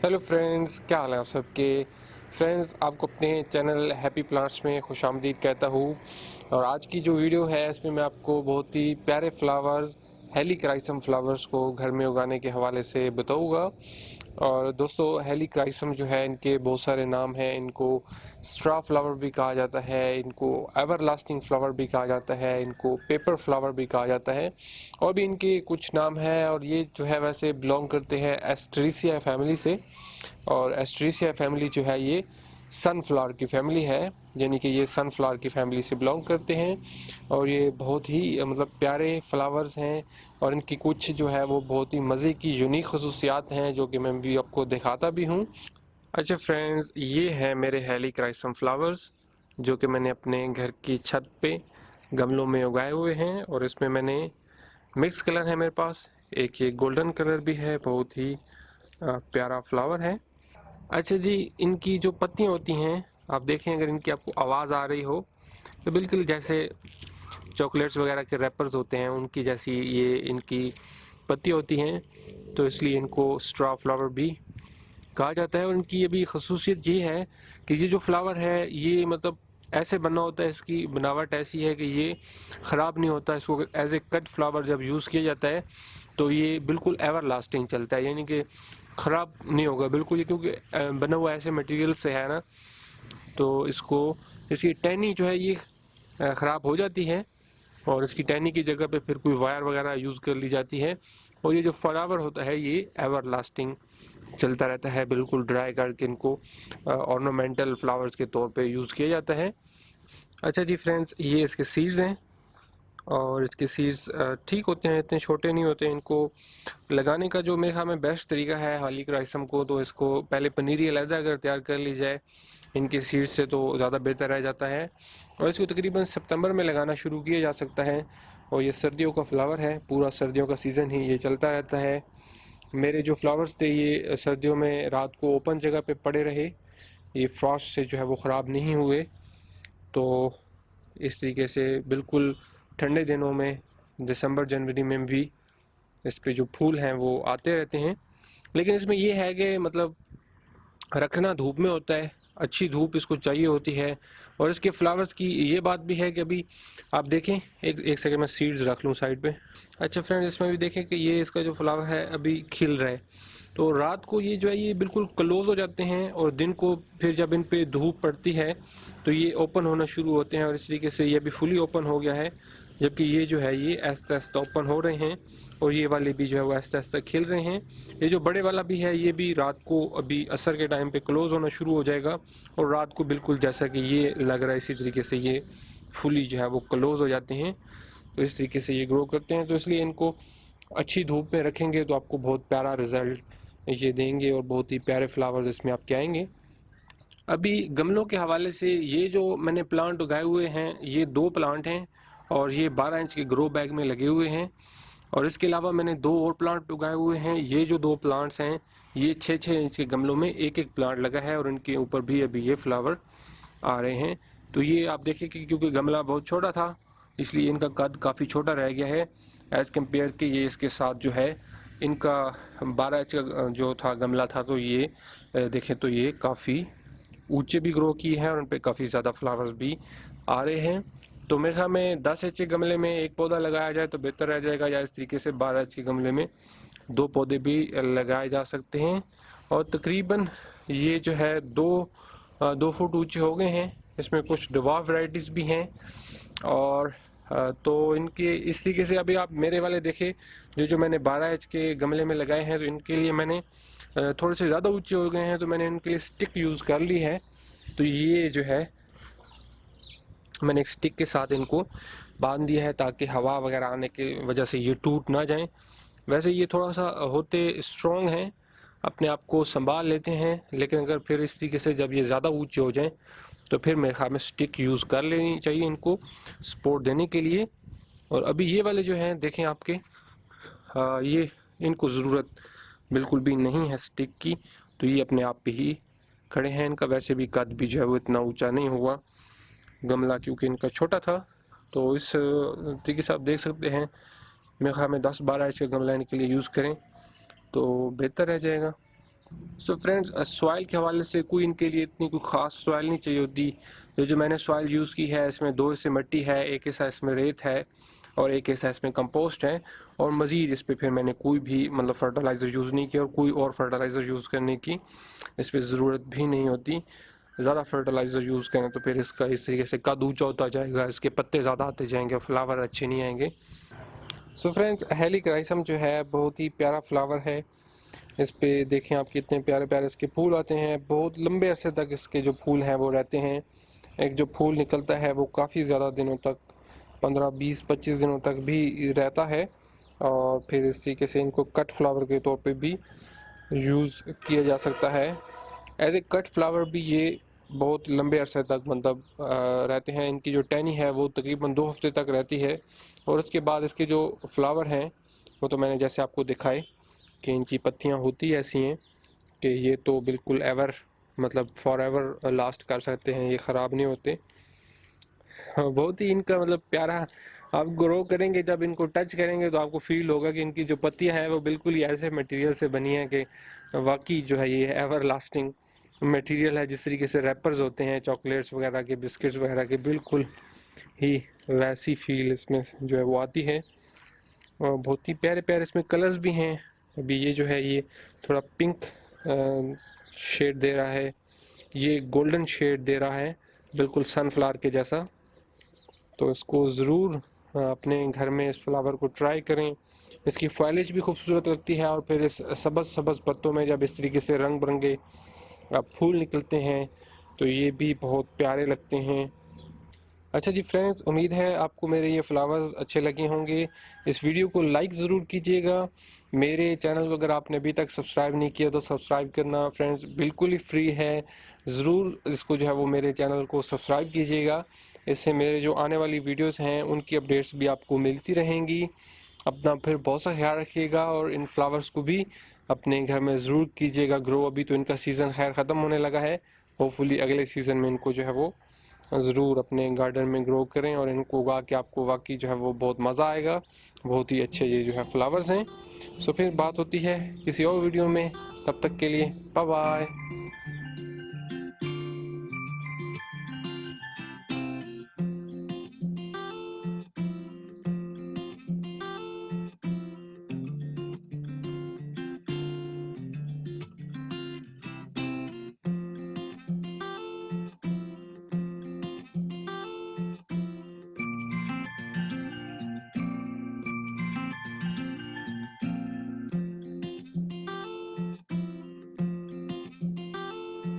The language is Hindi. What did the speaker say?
हेलो फ्रेंड्स, क्या हाल है आप सबके। फ्रेंड्स, आपको अपने चैनल हैप्पी प्लांट्स में खुशामदीद कहता हूँ। और आज की जो वीडियो है इसमें मैं आपको बहुत ही प्यारे फ्लावर्स, हेलिक्राइसम फ्लावर्स को घर में उगाने के हवाले से बताऊँगा। और दोस्तों, हेलिक्राइसम जो है इनके बहुत सारे नाम हैं। इनको स्ट्रा फ्लावर भी कहा जाता है, इनको एवरलास्टिंग फ्लावर भी कहा जाता है, इनको पेपर फ्लावर भी कहा जाता है, और भी इनके कुछ नाम हैं। और ये जो है वैसे बिलोंग करते हैं एस्ट्रेसिया फैमिली से। और एस्ट्रेसिया फैमिली जो है ये सनफ्लावर की फैमिली है, यानी कि ये सनफ्लावर की फैमिली से बिलोंग करते हैं। और ये बहुत ही मतलब प्यारे फ्लावर्स हैं, और इनकी कुछ जो है वो बहुत ही मज़े की यूनिक खसूसियात हैं जो कि मैं भी आपको दिखाता भी हूँ। अच्छा फ्रेंड्स, ये है मेरे हेलिक्राइसम फ्लावर्स जो कि मैंने अपने घर की छत पे गमलों में उगाए हुए हैं। और इसमें मैंने मिक्स कलर है मेरे पास, एक ये गोल्डन कलर भी है, बहुत ही प्यारा फ्लावर है। अच्छा जी, इनकी जो पत्तियाँ होती हैं, आप देखें अगर इनकी आपको आवाज़ आ रही हो तो बिल्कुल जैसे चॉकलेट्स वगैरह के रैपर्स होते हैं उनकी जैसी ये इनकी पत्ती होती हैं, तो इसलिए इनको स्ट्रॉ फ्लावर भी कहा जाता है। और इनकी ये भी खसूसियत ये है कि ये जो फ्लावर है ये मतलब ऐसे बना होता है, इसकी बनावट ऐसी है कि ये ख़राब नहीं होता। इसको एज ए कट फ्लावर जब यूज़ किया जाता है तो ये बिल्कुल एवर लास्टिंग चलता है, यानी कि ख़राब नहीं होगा बिल्कुल ये, क्योंकि बना हुआ ऐसे मटेरियल से है ना। तो इसको इसकी टहनी जो है ये ख़राब हो जाती है, और इसकी टहनी की जगह पे फिर कोई वायर वगैरह यूज़ कर ली जाती है। और ये जो फ्लावर होता है ये एवर लास्टिंग चलता रहता है, बिल्कुल ड्राई करके इनको ऑर्नामेंटल फ्लावर्स के तौर पे यूज़ किया जाता है। अच्छा जी फ्रेंड्स, ये इसके सीड्स हैं, और इसके सीड्स ठीक होते हैं, इतने छोटे नहीं होते। इनको लगाने का जो मेरे ख्याल में बेस्ट तरीका है हेलिक्राइसम को, तो इसको पहले पनीरी अलहदा अगर तैयार कर ली जाए इनके सीड्स से तो ज़्यादा बेहतर रह जाता है। और इसको तकरीबन सितंबर में लगाना शुरू किया जा सकता है। और ये सर्दियों का फ्लावर है, पूरा सर्दियों का सीज़न ही ये चलता रहता है। मेरे जो फ्लावर्स थे ये सर्दियों में रात को ओपन जगह पे पड़े रहे, ये फ्रॉस्ट से जो है वो ख़राब नहीं हुए। तो इस तरीके से बिल्कुल ठंडे दिनों में दिसंबर जनवरी में भी इस पे जो फूल हैं वो आते रहते हैं। लेकिन इसमें ये है कि मतलब रखना धूप में होता है, अच्छी धूप इसको चाहिए होती है। और इसके फ्लावर्स की ये बात भी है कि अभी आप देखें, एक एक सेकंड में सीड्स रख लूँ साइड पे। अच्छा फ्रेंड्स, इसमें भी देखें कि ये इसका जो फ्लावर है अभी खिल रहा है। तो रात को ये जो है ये बिल्कुल क्लोज हो जाते हैं, और दिन को फिर जब इन पे धूप पड़ती है तो ये ओपन होना शुरू होते हैं। और इस तरीके से ये अभी फुली ओपन हो गया है, जबकि ये जो है ये आहिस्ता आहिस्ता ओपन हो रहे हैं, और ये वाले भी जो है वो आहिस्ता आहिस्ता खिल रहे हैं। ये जो बड़े वाला भी है ये भी रात को अभी असर के टाइम पे क्लोज होना शुरू हो जाएगा, और रात को बिल्कुल जैसा कि ये लग रहा है इसी तरीके से ये फुली जो है वो क्लोज हो जाते हैं। तो इस तरीके से ये ग्रो करते हैं, तो इसलिए इनको अच्छी धूप में रखेंगे तो आपको बहुत प्यारा रिज़ल्ट ये देंगे, और बहुत ही प्यारे फ्लावर्स इसमें आपके आएंगे। अभी गमलों के हवाले से ये जो मैंने प्लांट उगाए हुए हैं ये 2 प्लांट हैं, और ये 12 इंच के ग्रो बैग में लगे हुए हैं। और इसके अलावा मैंने 2 और प्लांट उगाए हुए हैं। ये जो 2 प्लांट्स हैं ये 6-6 इंच के गमलों में एक एक प्लांट लगा है, और इनके ऊपर भी अभी ये फ्लावर आ रहे हैं। तो ये आप देखें कि क्योंकि गमला बहुत छोटा था इसलिए इनका कद काफ़ी छोटा रह गया है एज़ कम्पेयर के ये इसके साथ जो है इनका 12 इंच का जो था गमला था, तो ये देखें तो ये काफ़ी ऊंचे भी ग्रो किए हैं, और उन पर काफ़ी ज़्यादा फ्लावर्स भी आ रहे हैं। तो मेरे ख्याल में 10 इंच के गमले में एक पौधा लगाया जाए तो बेहतर रह जाएगा, या इस तरीके से 12 इंच के गमले में 2 पौधे भी लगाए जा सकते हैं। और तकरीबन ये जो है 2 फुट ऊंचे हो गए हैं। इसमें कुछ डवार्फ वैरायटीज़ भी हैं। और तो इनके इस तरीके से अभी आप मेरे वाले देखें, जो मैंने 12 इंच के गमले में लगाए हैं, तो इनके लिए मैंने थोड़े से ज़्यादा ऊंचे हो गए हैं तो मैंने इनके लिए स्टिक यूज़ कर ली है। तो ये जो है मैंने एक स्टिक के साथ इनको बांध दिया है ताकि हवा वगैरह आने की वजह से ये टूट ना जाएं। वैसे ये थोड़ा सा होते स्ट्रॉन्ग हैं, अपने आप को संभाल लेते हैं, लेकिन अगर फिर इस तरीके से जब ये ज़्यादा ऊंचे हो जाएं तो फिर मेरे ख्याल में स्टिक यूज़ कर लेनी चाहिए इनको सपोर्ट देने के लिए। और अभी ये वाले जो हैं देखें आपके, ये इनको ज़रूरत बिल्कुल भी नहीं है स्टिक की, तो ये अपने आप पे ही खड़े हैं। इनका वैसे भी कद भी जो है वो इतना ऊंचा नहीं हुआ गमला, क्योंकि इनका छोटा था। तो इस तरीके से आप देख सकते हैं, मेरे ख्याल में 10-12 इंच का गमला इनके लिए यूज़ करें तो बेहतर रह जाएगा। सो फ्रेंड्स, सॉइल के हवाले से कोई इनके लिए इतनी कोई ख़ास सॉइल नहीं चाहिए होती। जो मैंने सॉइल यूज़ की है, इसमें 2 हिस्से मिट्टी है, एक हिस्सा इसमें रेत है और एक हिस्सा इसमें कंपोस्ट है। और मज़ीद इस पे फिर मैंने कोई भी मतलब फर्टिलाइज़र यूज़ नहीं किया और कोई और फर्टिलाइज़र यूज़ करने की इस पर ज़रूरत भी नहीं होती। ज़्यादा फर्टिलाइज़र यूज़ करें तो फिर इसका इस तरीके से कद ऊँचा होता जाएगा, इसके पत्ते ज़्यादा आते जाएंगे और फ्लावर अच्छे नहीं आएंगे। सो फ्रेंड्स, हेलिक्राइसम जो है बहुत ही प्यारा फ्लावर है। इस पे देखें आप कितने प्यारे प्यारे इसके फूल आते हैं, बहुत लंबे अरसे तक इसके जो फूल हैं वो रहते हैं। एक जो फूल निकलता है वो काफ़ी ज़्यादा दिनों तक, 15 20 25 दिनों तक भी रहता है। और फिर इस तरीके से इनको कट फ्लावर के तौर पे भी यूज़ किया जा सकता है। एज ए कट फ्लावर भी ये बहुत लंबे अरसे तक मतलब रहते हैं। इनकी जो टहनी है वो तकरीबन 2 हफ्ते तक रहती है। और उसके बाद इसके जो फ्लावर हैं वो तो मैंने जैसे आपको दिखाए कि इनकी पत्तियां होती ऐसी हैं कि ये तो बिल्कुल एवर मतलब फॉर एवर लास्ट कर सकते हैं, ये ख़राब नहीं होते। हाँ, बहुत ही इनका मतलब प्यारा। आप ग्रो करेंगे, जब इनको टच करेंगे तो आपको फील होगा कि इनकी जो पत्तियां हैं वो बिल्कुल ही ऐसे मटेरियल से बनी हैं कि वाकई जो है ये एवर लास्टिंग मटेरियल है। जिस तरीके से रैपर्स होते हैं चॉकलेट्स वगैरह के, बिस्किट्स वगैरह के, बिल्कुल ही वैसी फील इसमें जो है वो आती है। और बहुत ही प्यारे प्यारे इसमें कलर्स भी हैं। अभी ये जो है ये थोड़ा पिंक शेड दे रहा है, ये गोल्डन शेड दे रहा है, बिल्कुल सनफ्लावर के जैसा। तो इसको ज़रूर अपने घर में इस फ्लावर को ट्राई करें। इसकी फॉइलेज भी खूबसूरत लगती है और फिर इस सबज़ सबज़ पत्तों में जब इस तरीके से रंग बिरंगे फूल निकलते हैं तो ये भी बहुत प्यारे लगते हैं। अच्छा जी फ्रेंड्स, उम्मीद है आपको मेरे ये फ्लावर्स अच्छे लगे होंगे। इस वीडियो को लाइक ज़रूर कीजिएगा। मेरे चैनल को अगर आपने अभी तक सब्सक्राइब नहीं किया तो सब्सक्राइब करना फ्रेंड्स बिल्कुल ही फ्री है। ज़रूर इसको जो है वो मेरे चैनल को सब्सक्राइब कीजिएगा। इससे मेरे जो आने वाली वीडियोस हैं उनकी अपडेट्स भी आपको मिलती रहेंगी। अपना फिर बहुत सा ख्याल रखिएगा और इन फ्लावर्स को भी अपने घर में ज़रूर कीजिएगा ग्रो। अभी तो इनका सीज़न खैर ख़त्म होने लगा है, होपफुली अगले सीज़न में इनको जो है वो ज़रूर अपने गार्डन में ग्रो करें और इनको उगा के आपको वाकई जो है वो बहुत मज़ा आएगा। बहुत ही अच्छे ये जो है फ्लावर्स हैं। सो फिर बात होती है किसी और वीडियो में, तब तक के लिए बाय बाय।